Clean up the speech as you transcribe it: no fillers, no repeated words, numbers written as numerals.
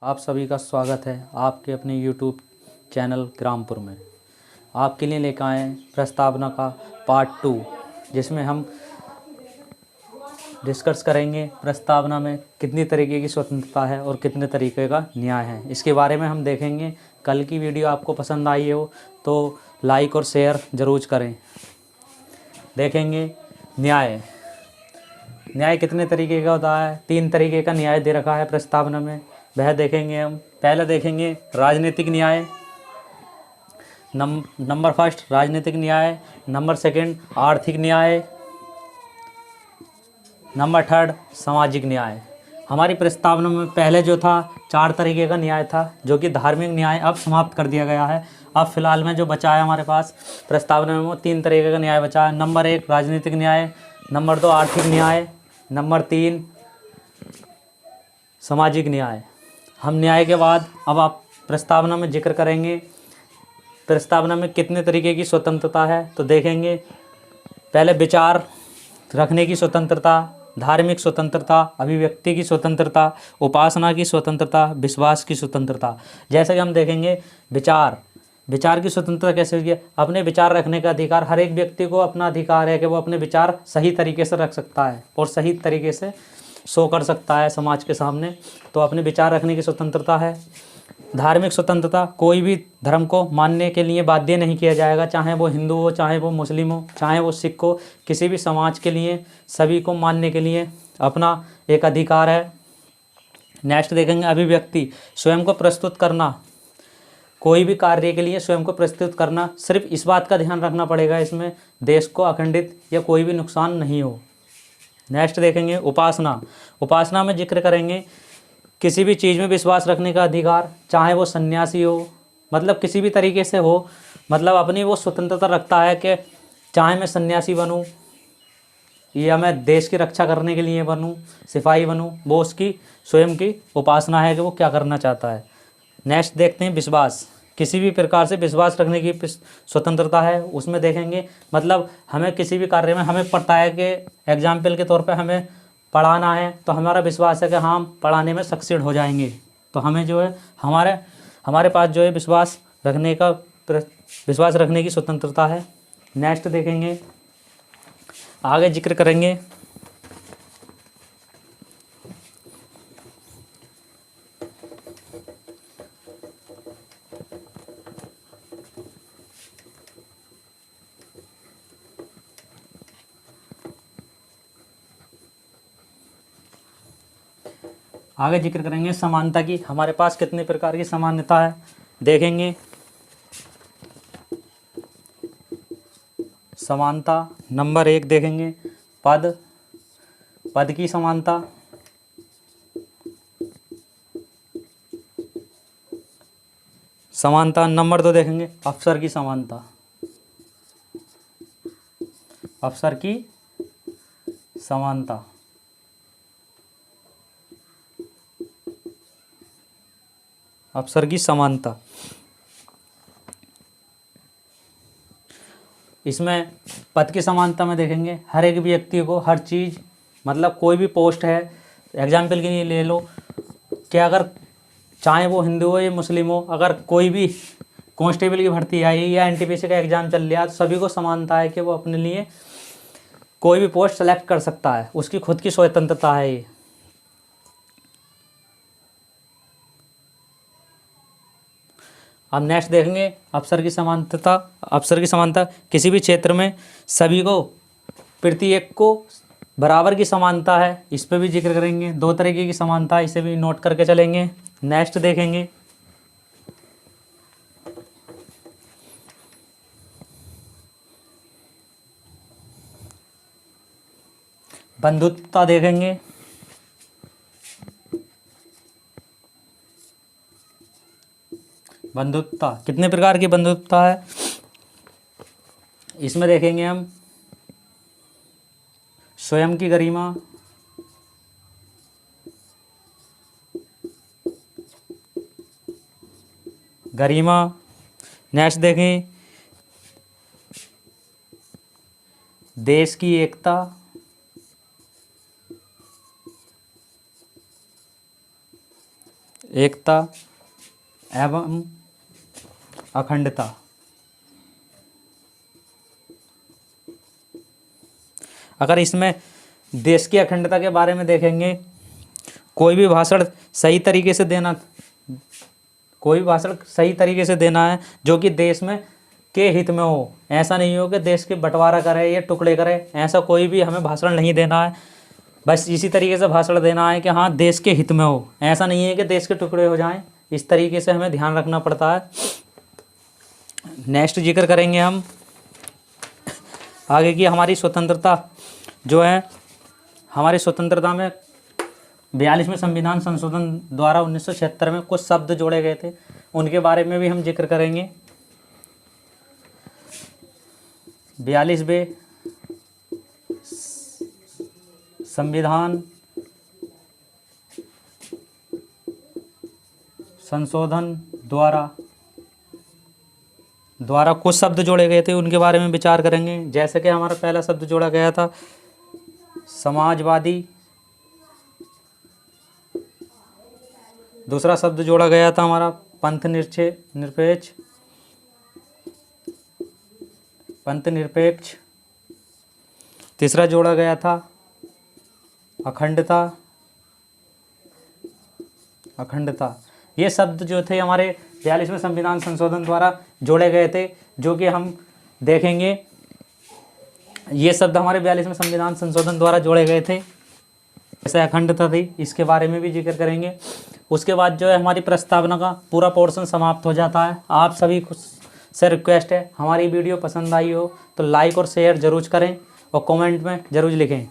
आप सभी का स्वागत है आपके अपने YouTube चैनल ग्रामपुर में। आपके लिए लेकर आए हैं प्रस्तावना का पार्ट 2, जिसमें हम डिस्कस करेंगे प्रस्तावना में कितनी तरीके की स्वतंत्रता है और कितने तरीके का न्याय है। इसके बारे में हम देखेंगे। कल की वीडियो आपको पसंद आई हो तो लाइक और शेयर ज़रूर करें। देखेंगे न्याय। न्याय कितने तरीके का होता है। 3 तरीके का न्याय दे रखा है प्रस्तावना में, वह देखेंगे हम। पहले देखेंगे राजनीतिक न्याय, नंबर फर्स्ट राजनीतिक न्याय, नंबर सेकंड आर्थिक न्याय, नंबर थर्ड सामाजिक न्याय। हमारी प्रस्तावना में पहले जो था 4 तरीके का न्याय था, जो कि धार्मिक न्याय अब समाप्त कर दिया गया है। अब फिलहाल में जो बचा है हमारे पास प्रस्तावना में वो 3 तरीके का न्याय बचा है। नंबर 1 राजनीतिक न्याय, नंबर 2 आर्थिक न्याय, नंबर 3 सामाजिक न्याय। हम न्याय के बाद अब आप प्रस्तावना में जिक्र करेंगे प्रस्तावना में कितने तरीके की स्वतंत्रता है। तो देखेंगे पहले विचार रखने की स्वतंत्रता, धार्मिक स्वतंत्रता, अभिव्यक्ति की स्वतंत्रता, उपासना की स्वतंत्रता, विश्वास की स्वतंत्रता। जैसे कि हम देखेंगे विचार की स्वतंत्रता कैसे होगी। अपने विचार रखने का अधिकार, हर एक व्यक्ति को अपना अधिकार है कि वो अपने विचार सही तरीके से रख सकता है और सही तरीके से शो कर सकता है समाज के सामने। तो अपने विचार रखने की स्वतंत्रता है। धार्मिक स्वतंत्रता, कोई भी धर्म को मानने के लिए बाध्य नहीं किया जाएगा, चाहे वो हिंदू हो, चाहे वो मुस्लिम हो, चाहे वो सिख हो। किसी भी समाज के लिए सभी को मानने के लिए अपना एक अधिकार है। नेक्स्ट देखेंगे अभिव्यक्ति, स्वयं को प्रस्तुत करना, कोई भी कार्य के लिए स्वयं को प्रस्तुत करना। सिर्फ इस बात का ध्यान रखना पड़ेगा इसमें देश को अखंडित या कोई भी नुकसान नहीं हो। नेक्स्ट देखेंगे उपासना में जिक्र करेंगे किसी भी चीज़ में विश्वास रखने का अधिकार, चाहे वो सन्यासी हो, मतलब किसी भी तरीके से हो, मतलब अपनी वो स्वतंत्रता रखता है कि चाहे मैं सन्यासी बनूं या मैं देश की रक्षा करने के लिए बनूं, सिपाही बनूं, वो उसकी स्वयं की उपासना है कि वो क्या करना चाहता है। नेक्स्ट देखते हैं विश्वास, किसी भी प्रकार से विश्वास रखने की स्वतंत्रता है। उसमें देखेंगे मतलब हमें किसी भी कार्य में हमें पता है कि एग्जाम्पल के तौर पे हमें पढ़ाना है, तो हमारा विश्वास है कि हाँ हम पढ़ाने में सक्सीड हो जाएंगे। तो हमें जो है हमारे पास जो है विश्वास रखने की स्वतंत्रता है। नेक्स्ट देखेंगे, आगे जिक्र करेंगे समानता की। हमारे पास कितने प्रकार की समानता है देखेंगे। समानता नंबर 1 देखेंगे पद की समानता, नंबर 2 देखेंगे अफसर की समानता, अफसर की समानता। इसमें पद की समानता में देखेंगे हर एक व्यक्ति को हर चीज़, मतलब कोई भी पोस्ट है, एग्जाम्पल के लिए ले लो कि अगर चाहे वो हिंदू हो या मुस्लिम हो, अगर कोई भी कांस्टेबल की भर्ती आई या एनटीपीसी का एग्ज़ाम चल रहा है, तो सभी को समानता है कि वो अपने लिए कोई भी पोस्ट सेलेक्ट कर सकता है, उसकी खुद की स्वतंत्रता है ये। अब नेक्स्ट देखेंगे अफसर की समानता किसी भी क्षेत्र में सभी को प्रत्येक को बराबर की समानता है, इस पर भी जिक्र करेंगे। 2 तरीके की समानता, इसे भी नोट करके चलेंगे। नेक्स्ट देखेंगे बंधुत्वता, देखेंगे बंधुत्वता कितने प्रकार की बंधुत्वता है। इसमें देखेंगे हम स्वयं की गरिमा। नेक्स्ट देखें देश की एकता, एकता एवं अखंडता। अगर इसमें देश की अखंडता के बारे में देखेंगे, कोई भी भाषण सही तरीके से देना, कोई भी भाषण सही तरीके से देना है जो कि देश में के हित में हो। ऐसा नहीं हो कि देश के बंटवारा करे या टुकड़े करे, ऐसा कोई भी हमें भाषण नहीं देना है। बस इसी तरीके से भाषण देना है कि हाँ देश के हित में हो, ऐसा नहीं है कि देश के टुकड़े हो जाएं। इस तरीके से हमें ध्यान रखना पड़ता है। नेक्स्ट जिक्र करेंगे हम आगे की हमारी स्वतंत्रता जो है। हमारी स्वतंत्रता में 42वें संविधान संशोधन द्वारा 1976 में कुछ शब्द जोड़े गए थे, उनके बारे में भी हम जिक्र करेंगे। 42वें संविधान संशोधन द्वारा कुछ शब्द जोड़े गए थे, उनके बारे में विचार करेंगे। जैसे कि हमारा पहला शब्द जोड़ा गया था समाजवादी, दूसरा शब्द जोड़ा गया था हमारा पंथ निरपेक्ष, तीसरा जोड़ा गया था अखंडता। ये शब्द जो थे हमारे 42वें संविधान संशोधन द्वारा जोड़े गए थे, जो कि हम देखेंगे। ये शब्द हमारे 42वें संविधान संशोधन द्वारा जोड़े गए थे। जैसे अखंडता थी, इसके बारे में भी जिक्र करेंगे। उसके बाद जो है हमारी प्रस्तावना का पूरा पोर्शन समाप्त हो जाता है। आप सभी से रिक्वेस्ट है, हमारी वीडियो पसंद आई हो तो लाइक और शेयर ज़रूर करें और कमेंट में ज़रूर लिखें।